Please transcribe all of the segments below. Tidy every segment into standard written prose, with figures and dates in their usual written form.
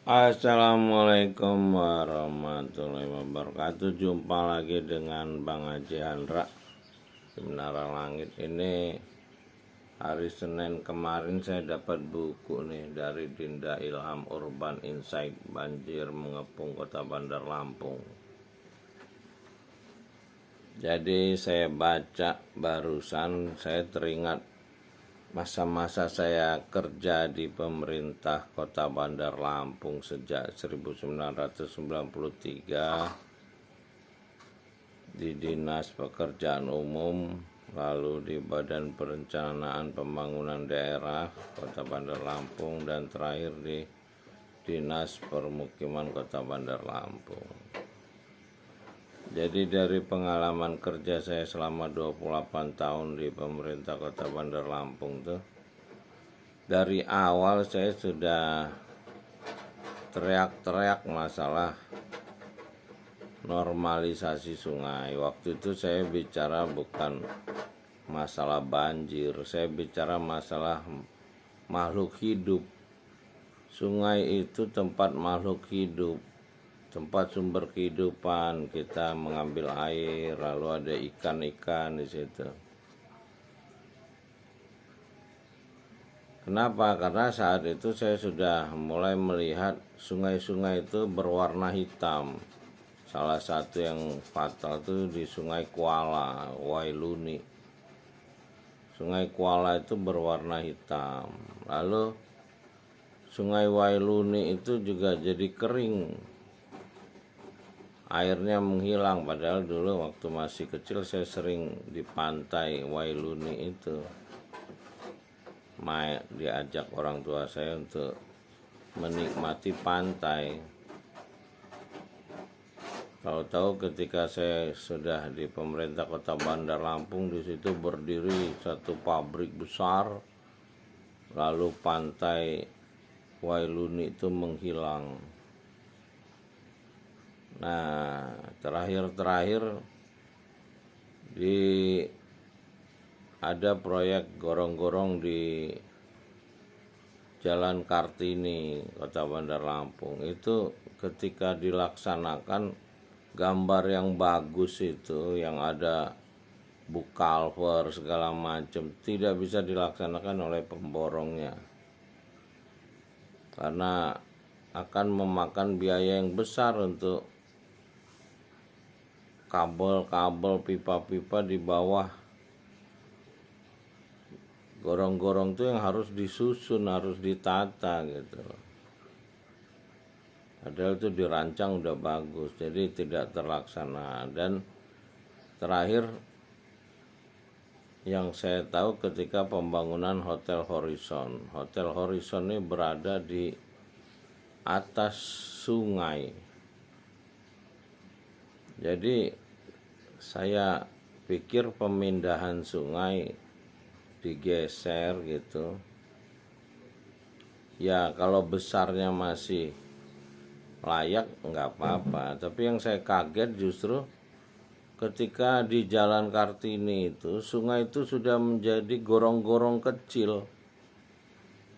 Assalamualaikum warahmatullahi wabarakatuh. Jumpa lagi dengan Bang Haji Handra di Menara Langit. Ini hari Senin kemarin saya dapat buku nih dari Dinda Ilham, Urban Insight, Banjir Mengepung Kota Bandar Lampung. Jadi saya baca barusan, saya teringat masa-masa saya kerja di pemerintah Kota Bandar Lampung sejak 1993 di Dinas Pekerjaan Umum, lalu di Badan Perencanaan Pembangunan Daerah Kota Bandar Lampung, dan terakhir di Dinas Permukiman Kota Bandar Lampung. Jadi dari pengalaman kerja saya selama 28 tahun di pemerintah Kota Bandar Lampung tuh, dari awal saya sudah teriak-teriak masalah normalisasi sungai. Waktu itu saya bicara bukan masalah banjir, saya bicara masalah makhluk hidup. Sungai itu tempat makhluk hidup, tempat sumber kehidupan. Kita mengambil air, lalu ada ikan-ikan di situ. Kenapa? Karena saat itu saya sudah mulai melihat sungai-sungai itu berwarna hitam. Salah satu yang fatal itu di Sungai Kuala, Wailuni. Sungai Kuala itu berwarna hitam. Lalu Sungai Wailuni itu juga jadi kering. Airnya menghilang, padahal dulu waktu masih kecil saya sering di pantai Wailuni itu. Diajak orang tua saya untuk menikmati pantai. Kalau tahu ketika saya sudah di pemerintah Kota Bandar Lampung, di situ berdiri satu pabrik besar, lalu pantai Wailuni itu menghilang. Nah, terakhir ada proyek gorong-gorong di Jalan Kartini, Kota Bandar Lampung. Itu ketika dilaksanakan, gambar yang bagus itu, yang ada bukalver segala macam, tidak bisa dilaksanakan oleh pemborongnya karena akan memakan biaya yang besar untuk kabel-kabel, pipa-pipa di bawah gorong-gorong itu yang harus disusun, harus ditata gitu. Padahal itu dirancang udah bagus, jadi tidak terlaksana. Dan terakhir yang saya tahu ketika pembangunan Hotel Horizon. Hotel Horizon ini berada di atas sungai. Jadi saya pikir pemindahan sungai digeser gitu. Ya kalau besarnya masih layak nggak apa-apa. Tapi yang saya kaget justru ketika di Jalan Kartini itu, sungai itu sudah menjadi gorong-gorong kecil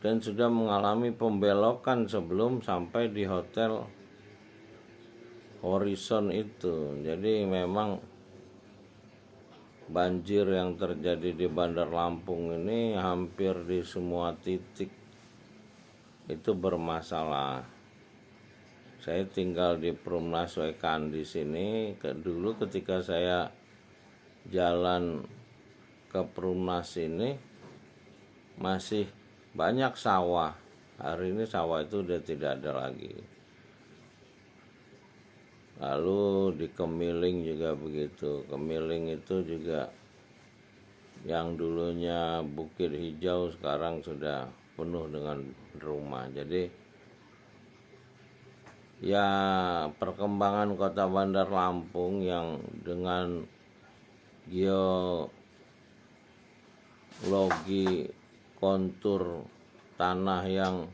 dan sudah mengalami pembelokan sebelum sampai di Hotel Horizon itu. Jadi memang banjir yang terjadi di Bandar Lampung ini hampir di semua titik itu bermasalah. Saya tinggal di Perumnas Wekan di sini. Dulu ketika saya jalan ke Perumnas ini masih banyak sawah. Hari ini sawah itu udah tidak ada lagi. Lalu di Kemiling juga begitu. Kemiling itu juga yang dulunya bukit hijau sekarang sudah penuh dengan rumah. Jadi ya perkembangan Kota Bandar Lampung yang dengan geologi kontur tanah yang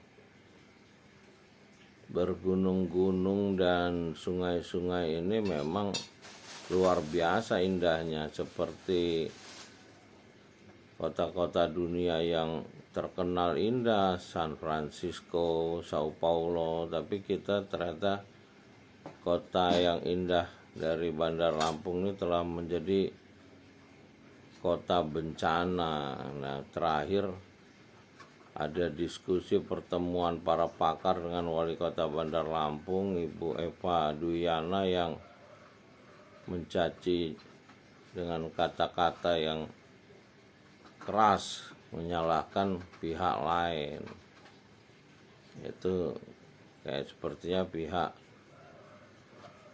bergunung-gunung dan sungai-sungai ini memang luar biasa indahnya, seperti kota-kota dunia yang terkenal indah, San Francisco, Sao Paulo, tapi kita ternyata kota yang indah dari Bandar Lampung ini telah menjadi kota bencana. Nah, terakhir ada diskusi pertemuan para pakar dengan Wali Kota Bandar Lampung, Ibu Eva Duyana, yang mencaci dengan kata-kata yang keras, menyalahkan pihak lain. Itu kayak sepertinya pihak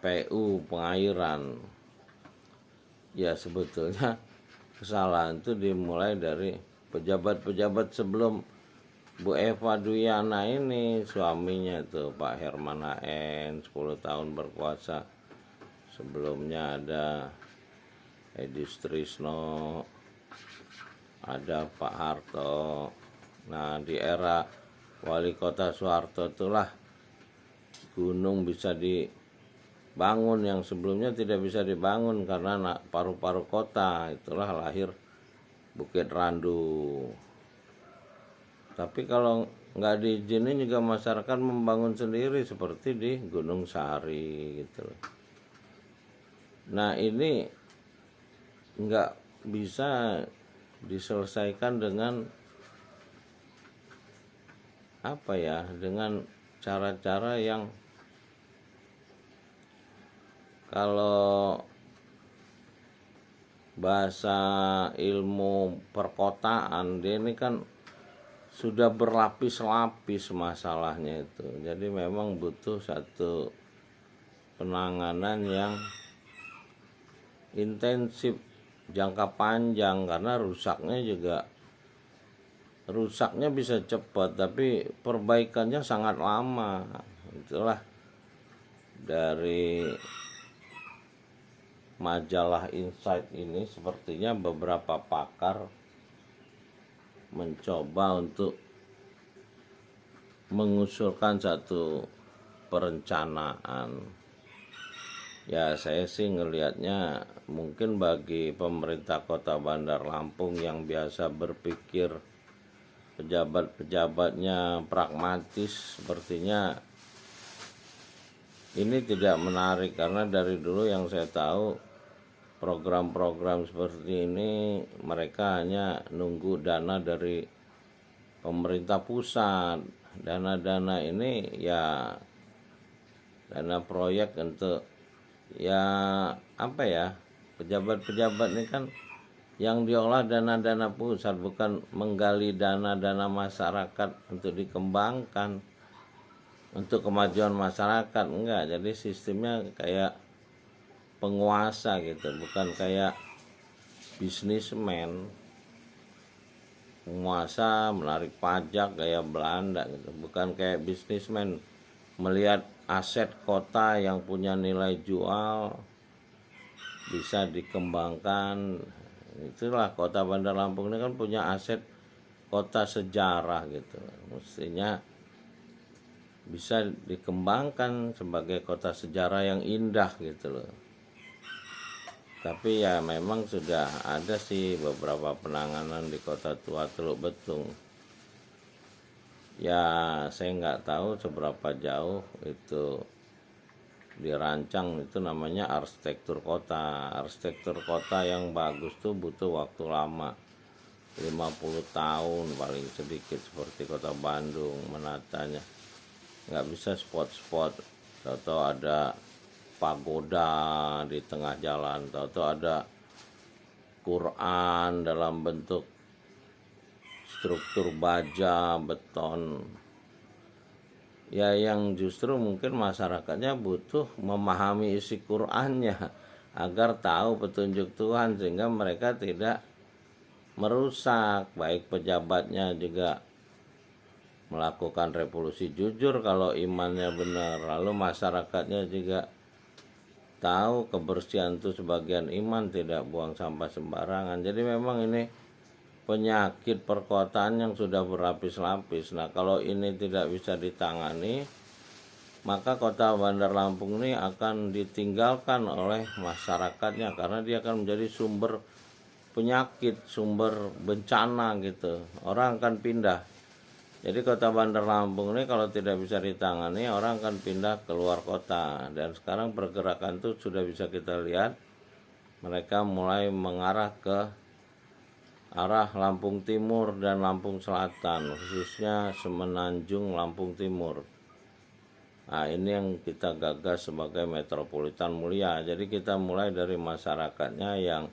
PU Pengairan. Ya, sebetulnya kesalahan itu dimulai dari pejabat-pejabat sebelum Bu Eva Duyana ini. Suaminya itu Pak Herman HN 10 tahun berkuasa. Sebelumnya ada Edi Sutrisno, ada Pak Harto. Nah, di era Wali Kota Soeharto itulah gunung bisa dibangun yang sebelumnya tidak bisa dibangun karena paru-paru kota. Itulah lahir Bukit Randu. Tapi kalau nggak diizinin juga masyarakat membangun sendiri seperti di Gunung Sahari gitu. Nah, ini nggak bisa diselesaikan dengan apa ya, dengan cara-cara yang kalau bahasa ilmu perkotaan dia ini kan sudah berlapis-lapis masalahnya itu. Jadi memang butuh satu penanganan yang intensif, jangka panjang, karena rusaknya bisa cepat tapi perbaikannya sangat lama. Itulah dari majalah Insight ini sepertinya beberapa pakar mencoba untuk mengusulkan satu perencanaan. Ya, saya sih ngelihatnya mungkin bagi pemerintah Kota Bandar Lampung yang biasa berpikir pejabat-pejabatnya pragmatis, sepertinya ini tidak menarik, karena dari dulu yang saya tahu program-program seperti ini mereka hanya nunggu dana dari pemerintah pusat. Dana-dana ini ya dana proyek untuk ya apa ya, pejabat-pejabat ini kan yang diolah dana-dana pusat, bukan menggali dana-dana masyarakat untuk dikembangkan untuk kemajuan masyarakat. Enggak, jadi sistemnya kayak penguasa gitu, bukan kayak bisnismen. Penguasa menarik pajak kayak Belanda gitu, bukan kayak bisnismen melihat aset kota yang punya nilai jual bisa dikembangkan. Itulah Kota Bandar Lampung ini kan punya aset kota sejarah gitu, mestinya bisa dikembangkan sebagai kota sejarah yang indah gitu loh. Tapi ya memang sudah ada sih beberapa penanganan di Kota Tua Teluk Betung. Ya, saya nggak tahu seberapa jauh itu dirancang. Itu namanya arsitektur kota. Arsitektur kota yang bagus tuh butuh waktu lama, 50 tahun paling sedikit, seperti Kota Bandung menatanya. Nggak bisa spot-spot, atau ada pagoda di tengah jalan, atau ada Quran dalam bentuk struktur baja, beton. Ya, yang justru mungkin masyarakatnya butuh memahami isi Qurannya agar tahu petunjuk Tuhan, sehingga mereka tidak merusak. Baik pejabatnya juga melakukan revolusi jujur kalau imannya benar, lalu masyarakatnya juga tahu kebersihan itu sebagian iman, tidak buang sampah sembarangan. Jadi memang ini penyakit perkotaan yang sudah berlapis-lapis. Nah, kalau ini tidak bisa ditangani, maka Kota Bandar Lampung ini akan ditinggalkan oleh masyarakatnya, karena dia akan menjadi sumber penyakit, sumber bencana gitu, orang akan pindah. Jadi kota Bandar Lampung ini kalau tidak bisa ditangani, orang akan pindah ke luar kota. Dan sekarang pergerakan itu sudah bisa kita lihat, mereka mulai mengarah ke arah Lampung Timur dan Lampung Selatan, khususnya Semenanjung Lampung Timur. Nah, ini yang kita gagas sebagai metropolitan mulia. Jadi kita mulai dari masyarakatnya yang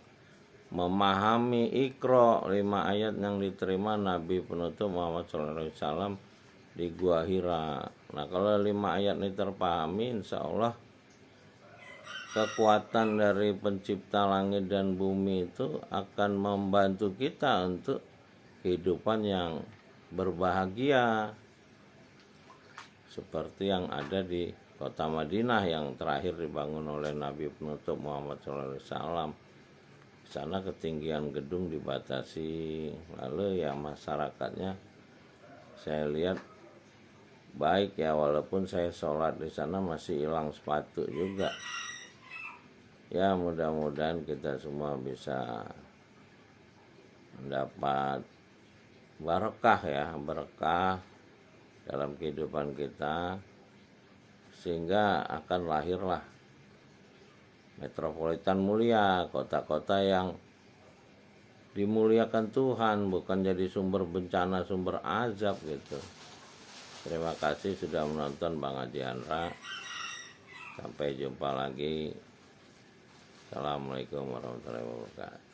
memahami Iqra 5 ayat yang diterima Nabi penutup Muhammad SAW di Gua Hira. Nah, kalau 5 ayat ini terpahami, insya Allah kekuatan dari pencipta langit dan bumi itu akan membantu kita untuk kehidupan yang berbahagia, seperti yang ada di kota Madinah yang terakhir dibangun oleh Nabi penutup Muhammad SAW. Di sana ketinggian gedung dibatasi, lalu ya masyarakatnya saya lihat baik ya, walaupun saya sholat di sana masih hilang sepatu juga. Ya mudah-mudahan kita semua bisa mendapat berkah ya, berkah dalam kehidupan kita, sehingga akan lahirlah metropolitan mulia, kota-kota yang dimuliakan Tuhan, bukan jadi sumber bencana, sumber azab gitu. Terima kasih sudah menonton Bang Haji Andra. Sampai jumpa lagi. Assalamualaikum warahmatullahi wabarakatuh.